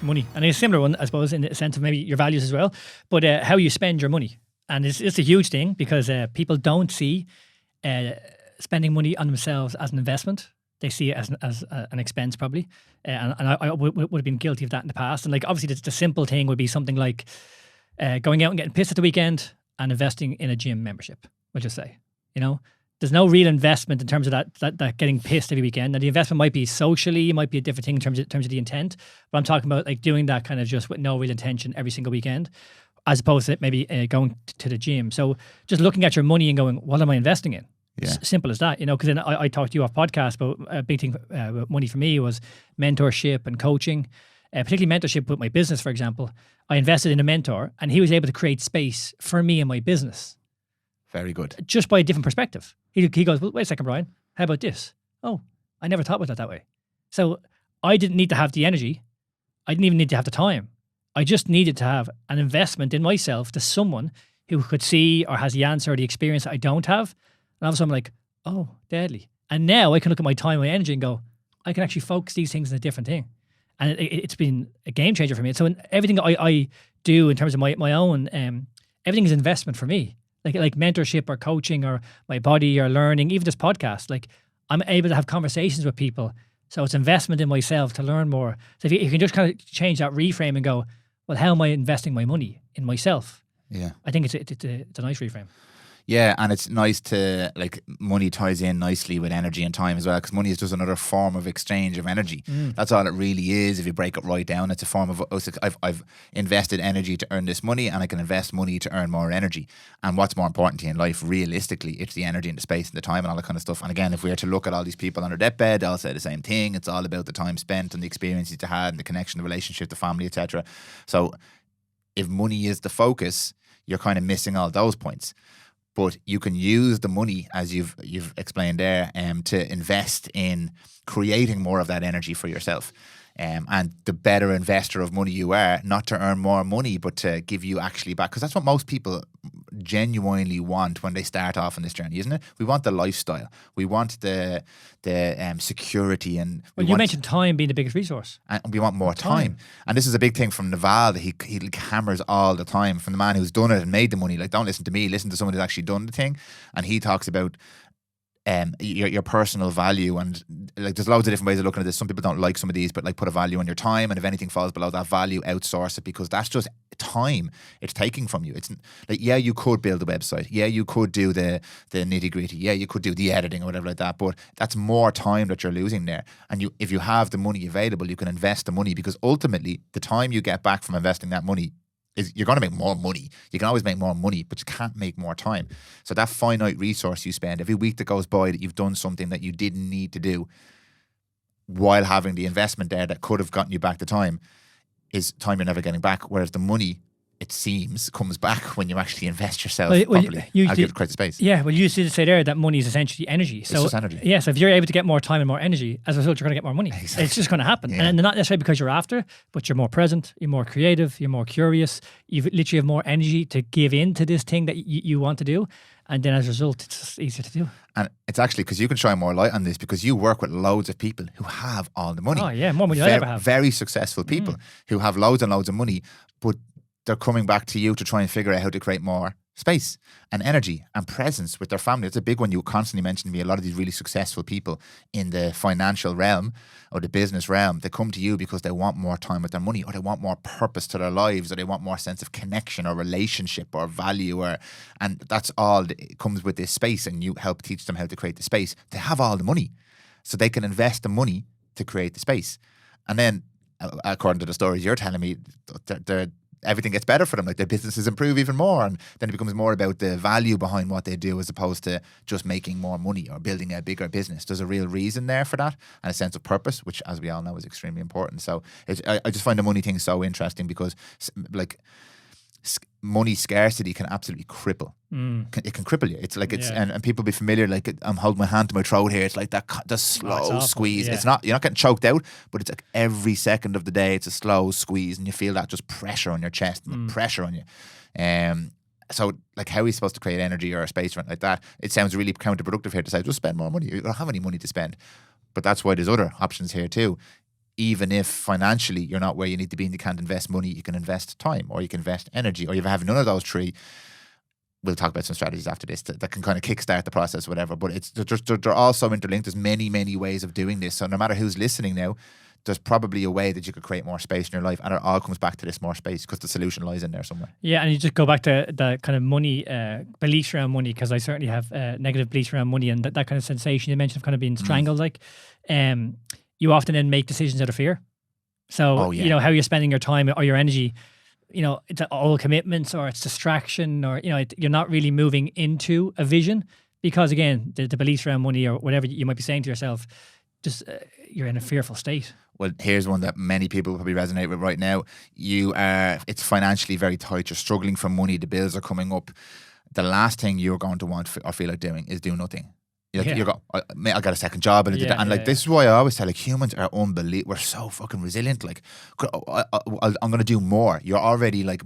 money. And it's a similar one, I suppose, in the sense of maybe your values as well, but how you spend your money. And it's a huge thing because people don't see spending money on themselves as an investment. They see it as an expense probably. And I would have been guilty of that in the past. And like obviously the simple thing would be something like going out and getting pissed at the weekend and investing in a gym membership, we'll just say. You know, there's no real investment in terms of that getting pissed every weekend. Now the investment might be socially, it might be a different thing in terms of the intent. But I'm talking about like doing that kind of just with no real intention every single weekend, as opposed to maybe going to the gym. So just looking at your money and going, what am I investing in? Yeah. Simple as that, you know, because then I talked to you off podcast, but a big thing with money for me was mentorship and coaching, particularly mentorship with my business, for example. I invested in a mentor and he was able to create space for me and my business. Very good. Just by a different perspective. He goes, well, wait a second, Brian, how about this? Oh, I never thought about that way. So I didn't need to have the energy. I didn't even need to have the time. I just needed to have an investment in myself to someone who could see or has the answer or the experience that I don't have. And all of a sudden I'm like, oh, deadly. And now I can look at my time, my energy and go, I can actually focus these things on a different thing. And it's been a game changer for me. So in everything I do in terms of my own, everything is investment for me. Like mentorship or coaching or my body or learning, even this podcast, like I'm able to have conversations with people. So it's investment in myself to learn more. So if you can just kind of change that reframe and go, well, how am I investing my money in myself? Yeah. I think it's a nice reframe. Yeah, and it's nice to, like, money ties in nicely with energy and time as well, because money is just another form of exchange of energy. That's all it really is. If you break it right down, it's a form of, I've invested energy to earn this money and I can invest money to earn more energy. And what's more important to you in life, realistically, it's the energy and the space and the time and all that kind of stuff. And again, if we were to look at all these people on their deathbed, they'll say the same thing. It's all about the time spent and the experiences you had and the connection, the relationship, the family, etc. So if money is the focus, you're kind of missing all those points. But you can use the money, as you've explained there, to invest in creating more of that energy for yourself. And the better investor of money you are, not to earn more money, but to give you actually back. Because that's what most people genuinely want when they start off on this journey, isn't it? We want the lifestyle. We want the security. And you mentioned time being the biggest resource. And we want more time. And this is a big thing from Naval that he hammers all the time, from the man who's done it and made the money. Like, don't listen to me, listen to someone who's actually done the thing. And he talks about your personal value, and like there's loads of different ways of looking at this. Some people don't like some of these, but like put a value on your time, and if anything falls below that value, outsource it, because that's just time it's taking from you. It's like, yeah, you could build a website, yeah, you could do the nitty gritty, yeah, you could do the editing or whatever like that, but that's more time that you're losing there. And if you have the money available, you can invest the money, because ultimately the time you get back from investing that money is, you're going to make more money. You can always make more money, but you can't make more time. So that finite resource you spend every week that goes by that you've done something that you didn't need to do, while having the investment there that could have gotten you back the time, is time you're never getting back. Whereas the money, it seems, comes back when you actually invest yourself properly. I'll give it credit space. Yeah, well, you did say there that money is essentially energy. So, it's just energy. Yeah, so if you're able to get more time and more energy, as a result, you're going to get more money. Exactly. It's just going to happen. Yeah. And not necessarily because you're after, but you're more present, you're more creative, you're more curious, you literally have more energy to give in to this thing that you want to do. And then as a result, it's just easier to do. And it's actually, because you can shine more light on this, because you work with loads of people who have all the money. Oh yeah, more money than I ever have. Very successful people who have loads and loads of money, but they're coming back to you to try and figure out how to create more space and energy and presence with their family. It's a big one. You constantly mention to me a lot of these really successful people in the financial realm or the business realm. They come to you because they want more time with their money, or they want more purpose to their lives, or they want more sense of connection or relationship or value, and that's all that comes with this space, and you help teach them how to create the space. They have all the money, so they can invest the money to create the space. And then, according to the stories you're telling me, everything gets better for them. Like, their businesses improve even more, and then it becomes more about the value behind what they do, as opposed to just making more money or building a bigger business. There's a real reason there for that, and a sense of purpose, which, as we all know, is extremely important. So I just find the money thing so interesting, because like money scarcity can absolutely cripple. It can cripple you. It's like and people be familiar. Like, I'm holding my hand to my throat here. It's like the slow squeeze. Yeah. It's not, you're not getting choked out, but it's like every second of the day it's a slow squeeze, and you feel that just pressure on your chest and pressure on you. So, like, how are we supposed to create energy or a space or anything like that? It sounds really counterproductive here to say just spend more money. You don't have any money to spend, but that's why there's other options here too. even if financially you're not where you need to be and you can't invest money, you can invest time, or you can invest energy, or you have none of those three. We'll talk about some strategies after this that can kind of kickstart the process, whatever. But they're all so interlinked. There's many ways of doing this. So no matter who's listening now, there's probably a way that you could create more space in your life, and it all comes back to this more space because the solution lies in there somewhere. Yeah, and you just go back to the kind of money, beliefs around money, because I certainly have negative beliefs around money, and that kind of sensation you mentioned of kind of being strangled. Like, you often then make decisions out of fear. So, you know, how you're spending your time or your energy, you know, it's all commitments or it's distraction, or, you know, you're not really moving into a vision because, again, the beliefs around money or whatever you might be saying to yourself, just you're in a fearful state. Well, here's one that many people probably resonate with right now. It's financially very tight. You're struggling for money. The bills are coming up. The last thing you're going to want or feel like doing is do nothing. You go, I got a second job and this is why I always say, like, humans are unbelievable. We're so fucking resilient. Like, I'm going to do more. You're already like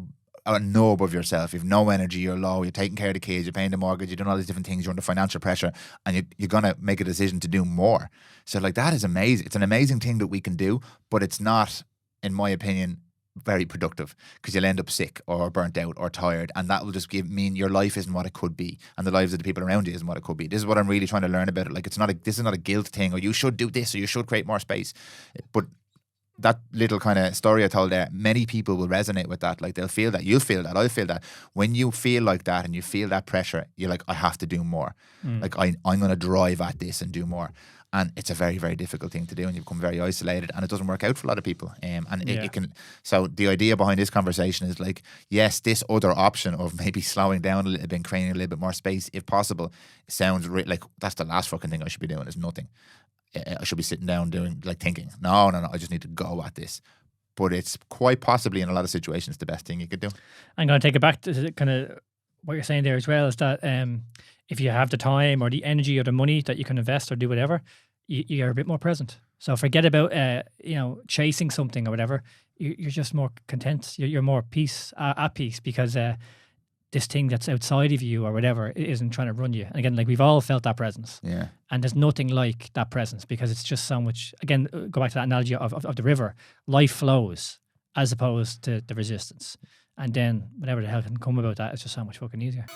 know above yourself. You've no energy. You're low. You're taking care of the kids. You're paying the mortgage. You're doing all these different things. You're under financial pressure, and you're going to make a decision to do more. So, like, that is amazing. It's an amazing thing that we can do, but it's not, in my opinion, very productive, because you'll end up sick or burnt out or tired, and that will just mean your life isn't what it could be, and the lives of the people around you isn't what it could be. This is what I'm really trying to learn about it. Like, this is not a guilt thing, or you should do this, or you should create more space. But that little kind of story I told there, many people will resonate with that. Like, they'll feel that, you'll feel that, I'll feel that. When you feel like that and you feel that pressure, you're like, I have to do more. Like, I'm going to drive at this and do more. And it's a very, very difficult thing to do, and you become very isolated, and it doesn't work out for a lot of people. It can. So the idea behind this conversation is, like, yes, this other option of maybe slowing down a little bit, creating a little bit more space, if possible, sounds like that's the last fucking thing I should be doing. Is nothing. I should be sitting down doing, like, thinking, no, I just need to go at this. But it's quite possibly, in a lot of situations, the best thing you could do. I'm going to take it back to kind of what you're saying there as well, is that if you have the time or the energy or the money that you can invest or do whatever, you're a bit more present. So forget about chasing something or whatever. You're just more content. You're more at peace, because this thing that's outside of you or whatever isn't trying to run you. And again, like, we've all felt that presence. Yeah. And there's nothing like that presence, because it's just so much. Again, go back to that analogy of the river. Life flows as opposed to the resistance. And then whatever the hell can come about that, it's just so much fucking easier.